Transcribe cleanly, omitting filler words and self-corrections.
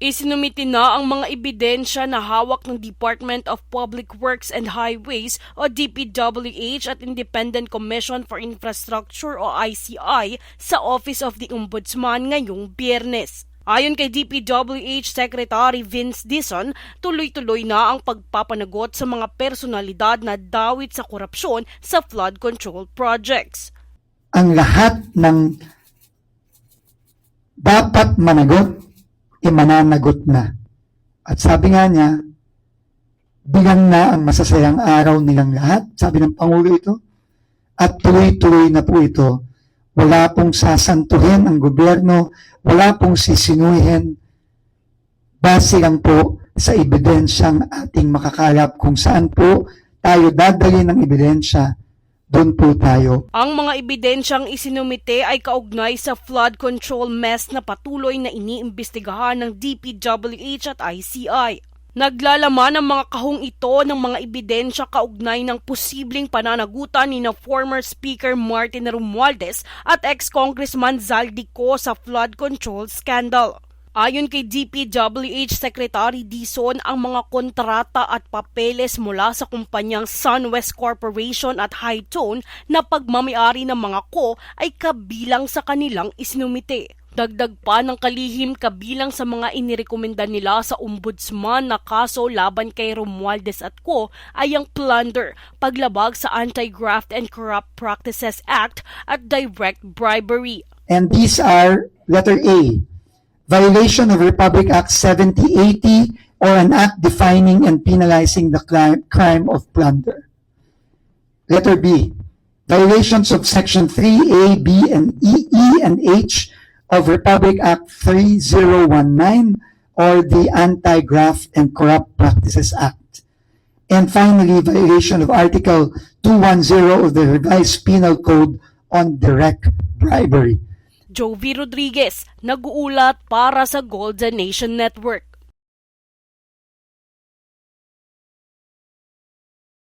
Isinumiti na ang mga ebidensya na hawak ng Department of Public Works and Highways o DPWH at Independent Commission for Infrastructure o ICI sa Office of the Ombudsman ngayong Biyernes. Ayon kay DPWH Secretary Vince Dizon, tuloy-tuloy na ang pagpapanagot sa mga personalidad na dawit sa korupsyon sa flood control projects. Ang lahat ng dapat managot, mananagot na. At sabi nga niya, bilang na ang masasayang araw nilang lahat, sabi ng Pangulo ito, at tuloy-tuloy na po ito. Wala pong sasantuhin ang gobyerno, wala pong sisinuhin, base lang po sa ebidensyang ating makakalap kung saan po tayo dadali ng ebidensya. Doon po tayo. Ang mga ebidensyang isinumite ay kaugnay sa flood control mess na patuloy na iniimbestigahan ng DPWH at ICI. Naglalaman ang mga kahong ito ng mga ebidensya kaugnay ng posibleng pananagutan ni na former Speaker Martin Romualdez at ex-Congressman Zaldico sa flood control scandal. Ayon kay DPWH Secretary Dizon, ang mga kontrata at papeles mula sa kumpanyang SunWest Corporation at Hightone na pagmamayari ng mga ko ay kabilang sa kanilang isinumite. Dagdag pa ng kalihim, kabilang sa mga inirekomenda nila sa ombudsman na kaso laban kay Romualdez at co ay ang plunder, paglabag sa Anti-Graft and Corrupt Practices Act at direct bribery. And these are letter A, violation of Republic Act 7080 or an act defining and penalizing the crime of plunder. Letter B, violations of Section 3A, B, and E and H of Republic Act 3019 or the Anti-Graft and Corrupt Practices Act. And finally, violation of Article 210 of the Revised Penal Code on direct bribery. Jovi Rodriguez, nag-uulat para sa Golden Nation Network.